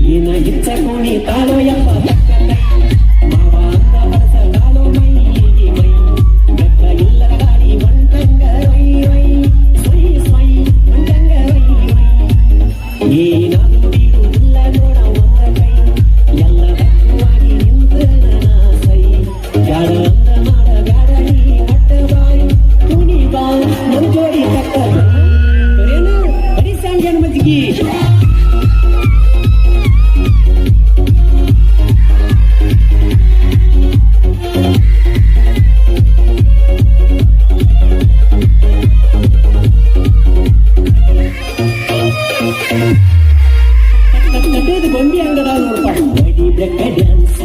ಏನ ಗಿಚ್ಚ ಕೋಣಿ ತಾಳೋ ಯಪ್ಪ ಮಾವ ಅಂತ ಹರಸ ತಾಳೋ ಮೈ ಮೈ ಬೆಕ್ಕ ಇಲ್ಲದ ಗಾಡಿ ಬಂದಂಗ ವೈ ವೈ ಸ್ವೈ ಸ್ವೈ ಬಂದಂಗ ವೈ ವೈ ಏನಾದ್ರೂ ಬೀರುವುದಿಲ್ಲ ನೋಡ ಒಂದ ಕೈ ಎಲ್ಲ ಬಕ್ಕವಾಗಿ ನಿಂತ ನನ್ನ ಸೈ ಬ್ಯಾಡ ಅಂದ ಮಾಡ ಬ್ಯಾಡ ನೀ ಅಡ್ಡ ಬಾಯಿ ಕುಣಿ ಬಾ ನನ್ ಜೋಡಿ ಕಟ್ಟ ಏನು ಬರೀ ಸಾಂಗ್ಯಾನ ಮಜ್ಗಿ ಗೊಂಬಿ ಅಂಗಡ ನೋಡ್ಪ ಡ್ಯಾನ್ಸ್